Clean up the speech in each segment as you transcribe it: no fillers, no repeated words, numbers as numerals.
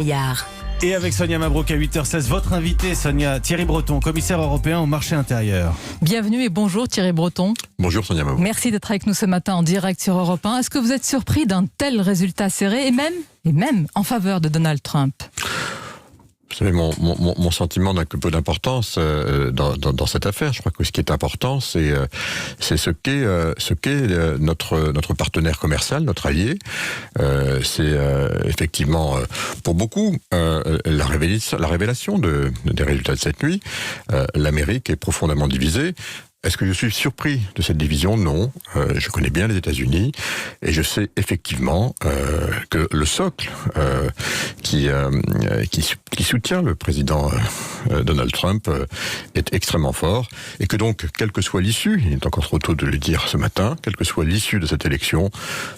Yard. Et avec Sonia Mabrouk à 8h16, votre invité, Sonia, Thierry Breton, commissaire européen au marché intérieur. Bienvenue et bonjour Thierry Breton. Bonjour Sonia Mabrouk. Merci d'être avec nous ce matin en direct sur Europe 1. Est-ce que vous êtes surpris d'un tel résultat serré et même en faveur de Donald Trump ? Vous savez, mon sentiment n'a que peu d'importance dans cette affaire. Je crois que ce qui est important, c'est ce qu'est notre partenaire commercial, notre allié. C'est effectivement, pour beaucoup, la révélation des résultats de cette nuit. L'Amérique est profondément divisée. Est-ce que je suis surpris de cette division ? Non. Je connais bien les États-Unis et je sais effectivement que le socle qui soutient le président Donald Trump est extrêmement fort et que donc, quelle que soit l'issue, il est encore trop tôt de le dire ce matin, quelle que soit l'issue de cette élection,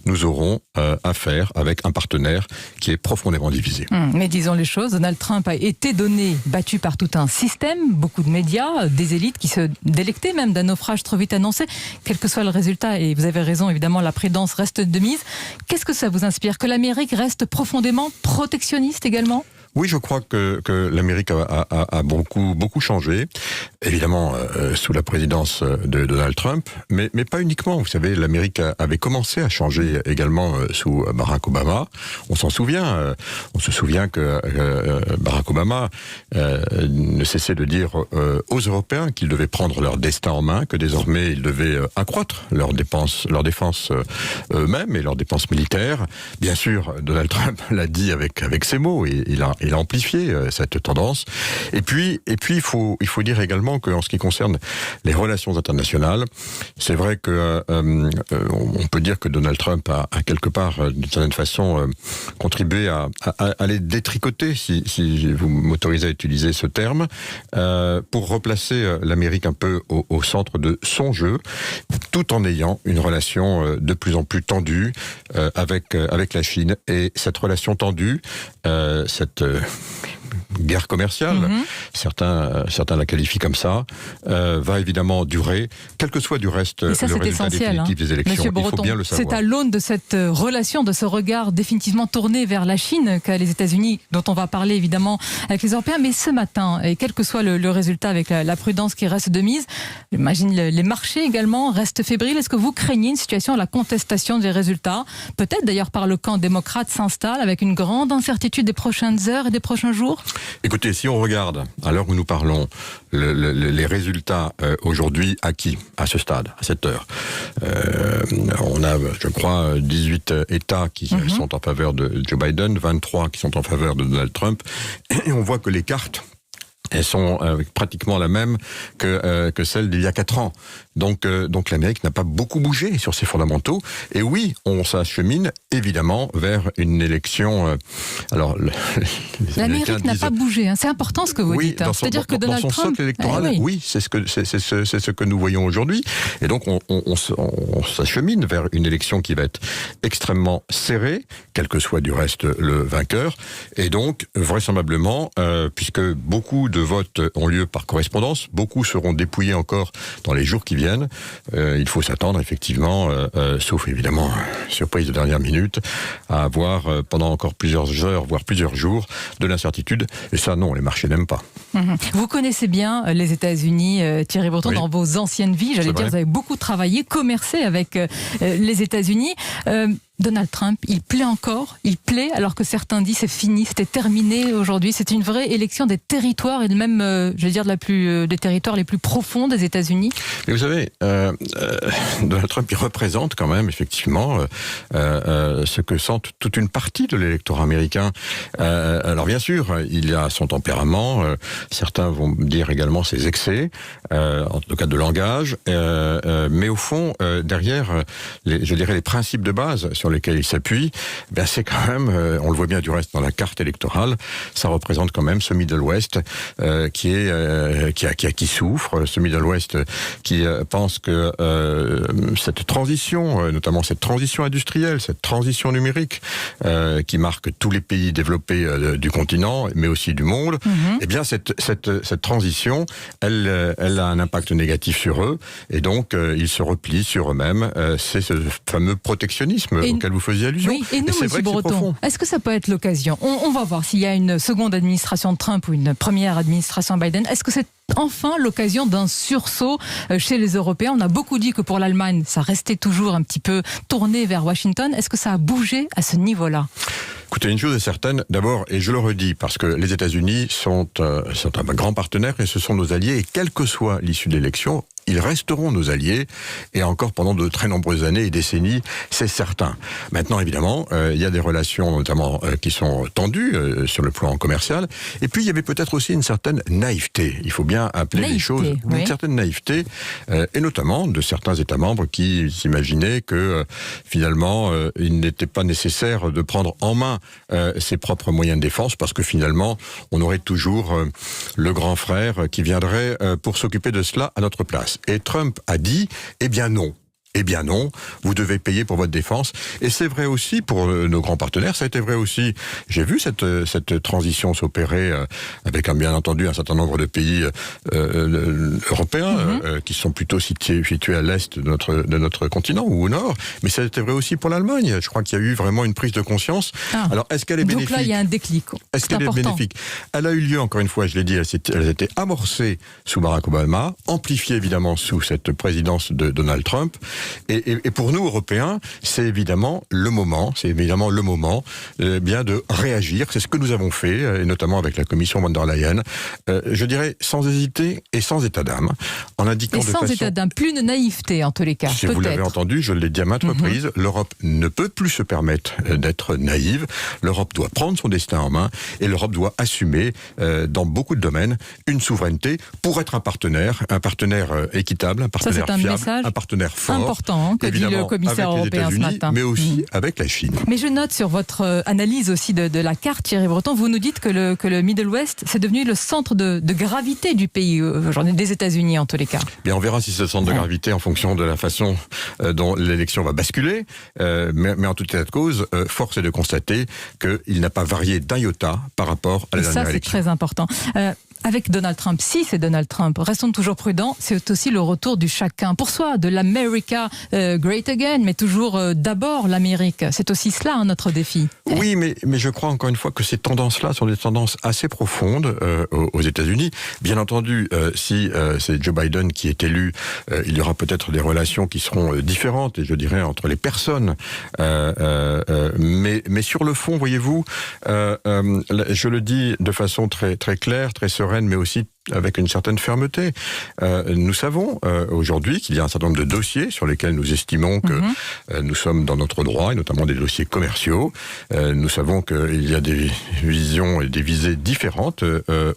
nous aurons affaire avec un partenaire qui est profondément divisé. Mais disons les choses, Donald Trump a été battu par tout un système, beaucoup de médias, des élites qui se délectaient même d'un naufrage trop vite annoncé, quel que soit le résultat, et vous avez raison, évidemment, la prudence reste de mise. Qu'est-ce que ça vous inspire ? Que l'Amérique reste profondément protectionniste également ? Oui, je crois que l'Amérique a beaucoup changé, évidemment sous la présidence de Donald Trump, mais pas uniquement. Vous savez, l'Amérique avait commencé à changer également sous Barack Obama. On s'en souvient. On se souvient que Barack Obama ne cessait de dire aux Européens qu'ils devaient prendre leur destin en main, que désormais ils devaient accroître leur défense eux-mêmes et leurs dépenses militaires. Bien sûr, Donald Trump l'a dit avec ses mots, et il a amplifié cette tendance. Et puis il faut dire également qu'en ce qui concerne les relations internationales, c'est vrai que on peut dire que Donald Trump a quelque part, d'une certaine façon, contribué à les détricoter, si vous m'autorisez à utiliser ce terme, pour replacer l'Amérique un peu au centre de son jeu, tout en ayant une relation de plus en plus tendue avec la Chine. Et cette relation tendue, cette guerre commerciale, certains la qualifient comme ça, va évidemment durer, quel que soit du reste le résultat définitif des élections. Monsieur Breton, il faut bien le savoir. C'est à l'aune de cette relation, de ce regard définitivement tourné vers la Chine qu'a les États-Unis, dont on va parler évidemment avec les Européens, mais ce matin, et quel que soit le résultat avec la prudence qui reste de mise, j'imagine les marchés également restent fébriles. Est-ce que vous craignez une situation où la contestation des résultats, peut-être d'ailleurs par le camp démocrate, s'installe avec une grande incertitude des prochaines heures et des prochains jours ? Écoutez, si on regarde, à l'heure où nous parlons, les résultats aujourd'hui acquis à ce stade, à cette heure, on a, je crois, 18 États qui sont en faveur de Joe Biden, 23 qui sont en faveur de Donald Trump, et on voit que les cartes, elles sont pratiquement la même que celle d'il y a 4 ans. Donc l'Amérique n'a pas beaucoup bougé sur ses fondamentaux. Et oui, on s'achemine évidemment vers une élection. Alors, l'Amérique n'a pas bougé. C'est important ce que vous dites. C'est-à-dire que Donald Trump, dans son socle électoral, oui, c'est ce que nous voyons aujourd'hui. Et donc on s'achemine vers une élection qui va être extrêmement serrée, quel que soit du reste le vainqueur. Et donc vraisemblablement, puisque beaucoup de votes ont lieu par correspondance, beaucoup seront dépouillés encore dans les jours qui viennent. Il faut s'attendre effectivement, sauf évidemment surprise de dernière minute, à avoir pendant encore plusieurs heures, voire plusieurs jours, de l'incertitude. Et ça, non, les marchés n'aiment pas. Vous connaissez bien les États-Unis, Thierry Breton, oui, dans vos anciennes vies. J'allais dire, vous avez beaucoup travaillé, commercé avec les États-Unis. Donald Trump, il plaît encore, il plaît, alors que certains disent c'est fini, c'était terminé aujourd'hui. C'est une vraie élection des territoires et même, je veux dire, des territoires les plus profonds des États-Unis. Mais vous savez, Donald Trump, il représente quand même effectivement ce que sent toute une partie de l'électorat américain. Alors bien sûr, il a son tempérament, certains vont dire également ses excès, en tout cas de langage, mais au fond, derrière, je dirais les principes de base sur lesquels il s'appuie, ben c'est quand même, on le voit bien du reste dans la carte électorale, ça représente quand même ce Middle West qui souffre, ce Middle West qui pense que cette transition, notamment cette transition industrielle, cette transition numérique, qui marque tous les pays développés du continent, mais aussi du monde, eh bien cette transition, elle a un impact négatif sur eux, et donc ils se replient sur eux-mêmes. C'est ce fameux protectionnisme. auquel vous faisiez allusion. Oui, et nous, c'est M. vrai que c'est Breton, profond. est-ce que ça peut être l'occasion ? On va voir s'il y a une seconde administration de Trump ou une première administration Biden. Est-ce que c'est enfin l'occasion d'un sursaut chez les Européens ? On a beaucoup dit que pour l'Allemagne, ça restait toujours un petit peu tourné vers Washington. Est-ce que ça a bougé à ce niveau-là ? Écoutez, une chose est certaine, d'abord, et je le redis, parce que les États-Unis sont un grand partenaire et ce sont nos alliés, et quelle que soit l'issue de l'élection, ils resteront nos alliés, et encore pendant de très nombreuses années et décennies, c'est certain. Maintenant, évidemment, il y a des relations notamment qui sont tendues sur le plan commercial, et puis il y avait peut-être aussi une certaine naïveté. Il faut bien appeler les choses, oui. une certaine naïveté, et notamment de certains États membres qui s'imaginaient que finalement, il n'était pas nécessaire de prendre en main ses propres moyens de défense, parce que finalement, on aurait toujours le grand frère qui viendrait pour s'occuper de cela à notre place. Et Trump a dit, eh bien non. Eh bien non, vous devez payer pour votre défense. Et c'est vrai aussi pour nos grands partenaires, ça a été vrai aussi. J'ai vu cette transition s'opérer avec bien entendu un certain nombre de pays européens qui sont plutôt situés à l'est de notre continent ou au nord. Mais ça a été vrai aussi pour l'Allemagne. Je crois qu'il y a eu vraiment une prise de conscience. Alors est-ce qu'elle est bénéfique ? Donc là, il y a un déclic. Est-ce qu'elle est bénéfique ? Elle a eu lieu, encore une fois, je l'ai dit, elle a été amorcée sous Barack Obama, amplifiée évidemment sous cette présidence de Donald Trump. Et pour nous, Européens, c'est évidemment le moment bien de réagir. C'est ce que nous avons fait, et notamment avec la commission von der Leyen, je dirais sans hésiter et sans état d'âme, en indiquant de façon... sans état d'âme, plus de naïveté en tous les cas, Si peut-être. vous l'avez entendu, je l'ai dit à maintes reprises, l'Europe ne peut plus se permettre d'être naïve. L'Europe doit prendre son destin en main, et l'Europe doit assumer, dans beaucoup de domaines, une souveraineté pour être un partenaire équitable, un partenaire fiable, un partenaire fort. Important, que dit le commissaire européen ce matin. Mais aussi avec la Chine. Mais je note sur votre analyse aussi de la carte, Thierry Breton, vous nous dites que le Middle West, c'est devenu le centre de gravité du pays, des États-Unis en tous les cas. Bien, on verra si c'est le centre de gravité en fonction de la façon dont l'élection va basculer. Mais en tout état de cause, force est de constater qu'il n'a pas varié d'un iota par rapport à la dernière élection. Ça, c'est très important. Avec Donald Trump, si c'est Donald Trump, restons toujours prudents, c'est aussi le retour du chacun pour soi, de l'America Great Again, mais toujours d'abord l'Amérique. C'est aussi cela notre défi. Oui, mais je crois encore une fois que ces tendances-là sont des tendances assez profondes aux États-Unis. Bien entendu, si c'est Joe Biden qui est élu, il y aura peut-être des relations qui seront différentes, et je dirais entre les personnes. Mais sur le fond, voyez-vous, je le dis de façon très, très claire, très sereine, mais aussi avec une certaine fermeté. Nous savons aujourd'hui qu'il y a un certain nombre de dossiers sur lesquels nous estimons que nous sommes dans notre droit, et notamment des dossiers commerciaux. Nous savons qu'il y a des visions et des visées différentes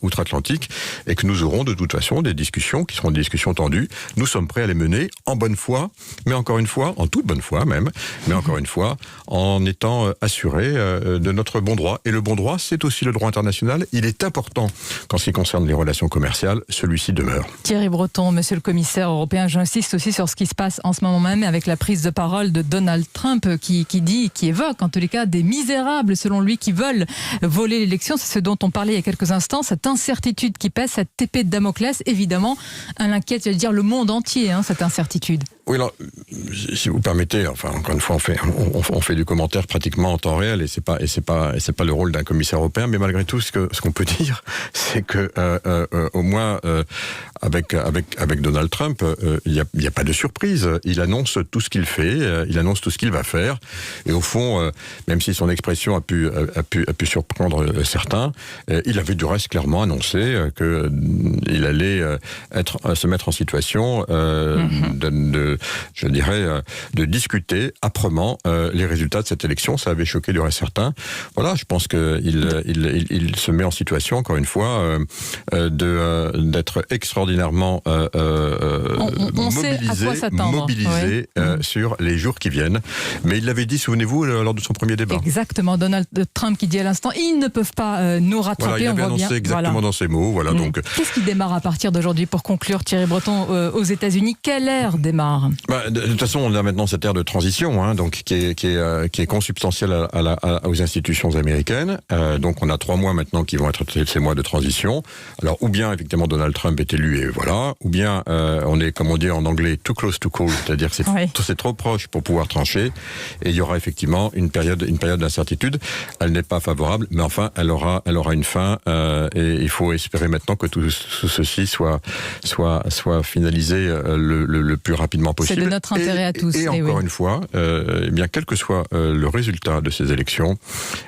outre-Atlantique, et que nous aurons de toute façon des discussions qui seront des discussions tendues. Nous sommes prêts à les mener en bonne foi, mais encore une fois, en toute bonne foi même, mais encore une fois, en étant assurés de notre bon droit. Et le bon droit, c'est aussi le droit international. Il est important qu'en ce qui concerne les relations commercial, celui-ci demeure. Thierry Breton, monsieur le commissaire européen, j'insiste aussi sur ce qui se passe en ce moment même avec la prise de parole de Donald Trump qui évoque en tous les cas des misérables selon lui qui veulent voler l'élection. C'est ce dont on parlait il y a quelques instants, cette incertitude qui pèse, cette épée de Damoclès, évidemment, elle inquiète, j'allais dire, le monde entier, cette incertitude. Oui, alors, si vous permettez, enfin, encore une fois, on fait du commentaire pratiquement en temps réel, et c'est pas le rôle d'un commissaire européen, mais malgré tout, ce qu'on peut dire, c'est que, au moins, avec Donald Trump, il y a pas de surprise. Il annonce tout ce qu'il fait, il annonce tout ce qu'il va faire, et au fond, même si son expression a pu surprendre certains, il avait du reste clairement annoncé que il allait se mettre en situation de discuter âprement les résultats de cette élection. Ça avait choqué du reste certains. Voilà, je pense qu'il se met en situation, encore une fois, d'être extraordinairement mobilisé sur les jours qui viennent. Mais il l'avait dit, souvenez-vous, lors de son premier débat. Exactement, Donald Trump qui dit à l'instant, ils ne peuvent pas nous rattraper. Voilà, il avait annoncé exactement dans ces mots. Voilà, donc. Qu'est-ce qui démarre à partir d'aujourd'hui pour conclure, Thierry Breton, aux États-Unis? Quelle ère démarre? De toute façon, on a maintenant cette ère de transition, donc qui est consubstantielle aux institutions américaines. Donc, on a 3 mois maintenant qui vont être ces mois de transition. Alors, ou bien effectivement Donald Trump est élu et voilà, ou bien on est, comme on dit en anglais, too close to call, c'est-à-dire que c'est trop proche pour pouvoir trancher, et il y aura effectivement une période d'incertitude. Elle n'est pas favorable, mais enfin, elle aura une fin, et il faut espérer maintenant que tout ceci soit finalisé le plus rapidement possible. C'est de notre intérêt à tous. Et encore une fois, eh bien, quel que soit le résultat de ces élections,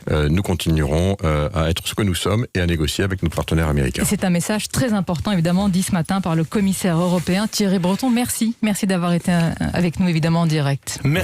nous continuerons à être ce que nous sommes et à négocier avec nos partenaires américains. Et c'est un message très important, évidemment, dit ce matin par le commissaire européen Thierry Breton. Merci d'avoir été avec nous, évidemment, en direct.